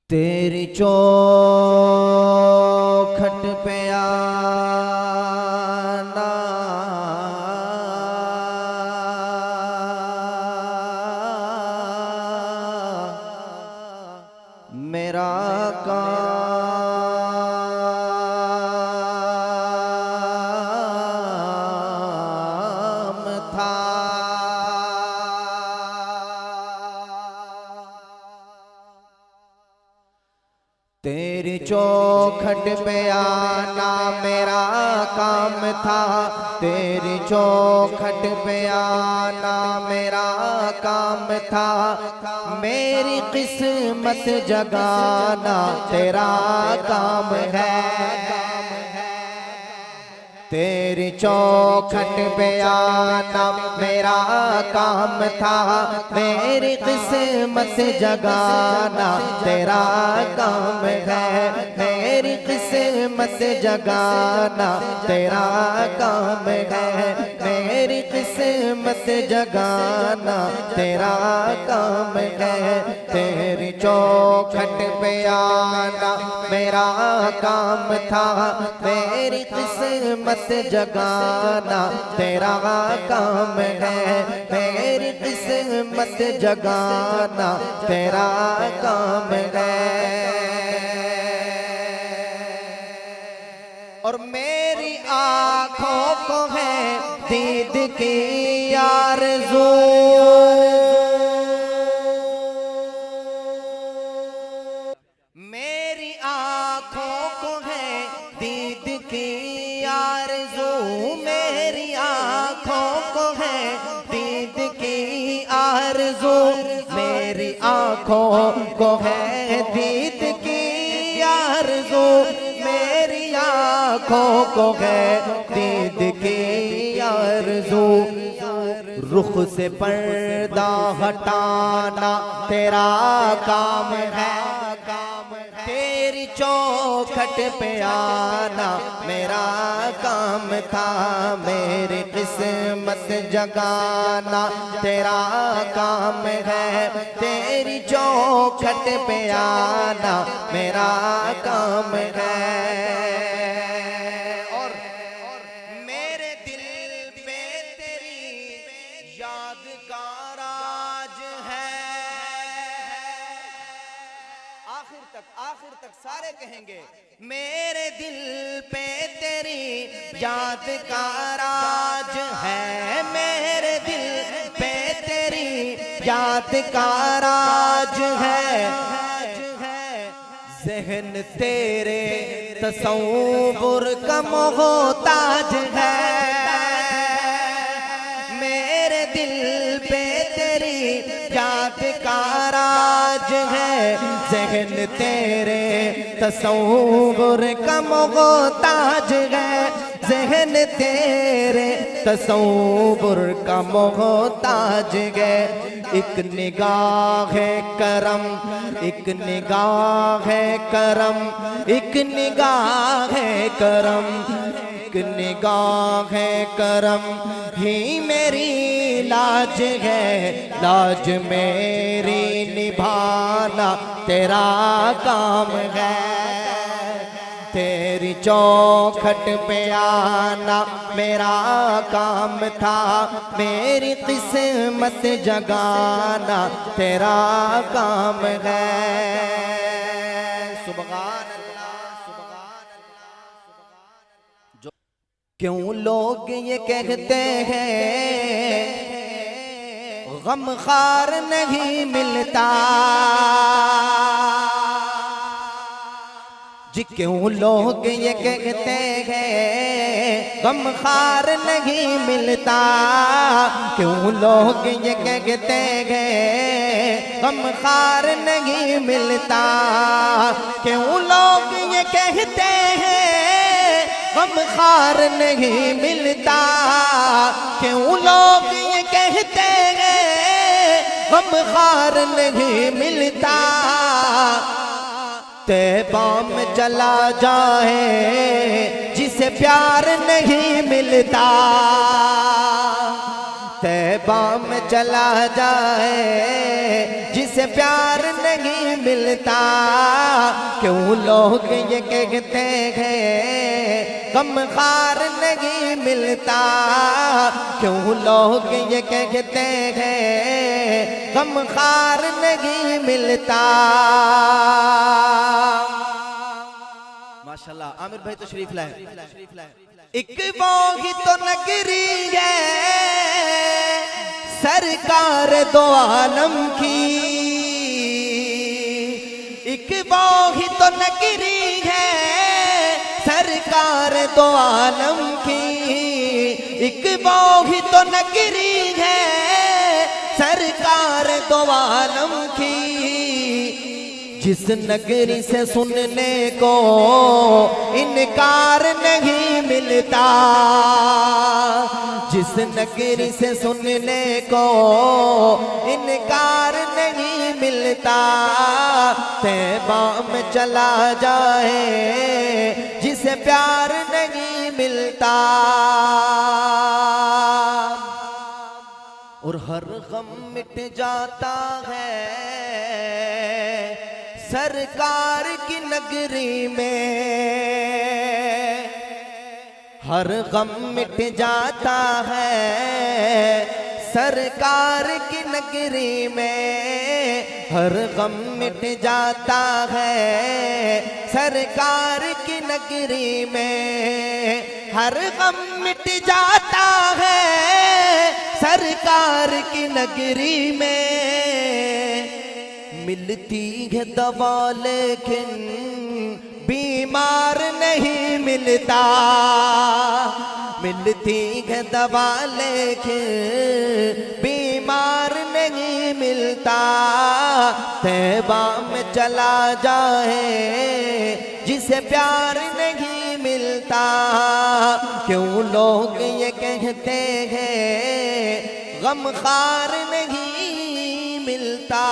تیری چوکھٹ پہ آنا میرا کام تھا۔ تیری چوکھٹ پہ آنا میرا کام تھا، تیری چوکھٹ پہ آنا میرا کام تھا، میری قسمت جگانا تیرا کام ہے۔ تیری چوکھٹ پہ آنا میرا کام تھا، میری قسمت جگانا تیرا کام ہے، میری قسمت جگانا تیرا کام ہے، میری قسمت جگانا تیرا کام ہے۔ تیری چوکھٹ پہ آنا میرا کام تھا، میری قسمت جگانا تیرا کام ہے، میری قسمت جگانا تیرا کام ہے۔ اور میری آنکھوں کو ہے دید کی آرزو، میری آنکھوں کو ہے دید کی آرزو، میری آنکھوں کو ہے دید کی آرزو، میری آنکھوں کو ہے دید کی آرزو، میری آنکھوں کو ہے دید کی آرزو۔ رخ سے پردہ ہٹانا تیرا کام ہے، تیری چوکھٹ پہ آنا میرا کام تھا، میری قسمت جگانا تیرا کام ہے، تیری چوکھٹ پہ آنا میرا کام ہے۔ اور میرے دل پہ تیری یاد کا راج ہے، آخر تک سارے کہیں گے، میرے دل پہ تیری یاد کا راج ہے، میرے دل پہ تیری یاد کا راج ہے، ذہن تیرے تصور کا محتاج ہے، میرے دل پہ تیری یاد کا راج ہے، ذہن تیرے تصور کا محتاج ہے، ذہن تیرے تصور کا محتاج ہے۔ ایک نگاہ ہے کرم، ایک نگاہ ہے کرم، ایک نگاہ ہے کرم، ایک نگاہ ہے کرم ہی میری لاج ہے، لاج میری نبھانا تیرا کام ہے۔ تیری چوکھٹ پہ آنا میرا کام تھا، میری قسمت جگانا تیرا کام ہے۔ سبحان اللہ، سبحان اللہ۔ کیوں لوگ یہ کہتے ہیں غم خار نہیں ملتا، جی کیوں لوگ یہ کہتے ہیں غم خار نہیں ملتا، کیوں لوگ یہ کہتے ہیں غم خار نہیں ملتا، کیوں لوگ یہ کہتے ہیں غم خار نہیں ملتا، کیوں لوگ یہ کہتے ہیں غم خار نہیں ملتا، طیبہ میں چلا جائے جسے پیار نہیں ملتا، طیبہ میں چلا جائے جسے جسے پیار نہیں ملتا، کیوں لوگ یہ کہتے ہیں غم خار نہیں ملتا، کیوں لوگ یہ کہتے ہیں غم خار نہیں ملتا۔ ماشاءاللہ عامر بھائی تشریف لائے۔ ایک وہ ہی تو نگری ہے سرکار دو عالم کی، ایک وہ ہی تو نگری ہے سرکار دو عالم کی، ایک وہ ہی تو نگری ہے سرکار دو عالم کی، جس نگری سے سننے کو انکار نہیں ملتا، جس نگری سے سننے کو انکار نہیں ملتا، طیبہ میں چلا جائے جسے پیار نہیں ملتا، اور ہر غم مٹ جاتا ہے سرکار کی نگری میں، ہر غم مٹ جاتا ہے سرکار کی نگری میں، ہر غم مٹ جاتا ہے سرکار کی نگری میں، ہر غم مٹ جاتا ہے سرکار کی نگری میں، ملتی ہے دوا لیکن بیمار نہیں ملتا، ملتی ہے دوا لیکن بیمار نہیں ملتا، طیبہ میں چلا جائے جسے پیار نہیں ملتا، کیوں لوگ یہ کہتے ہیں غم خار نہیں ملتا۔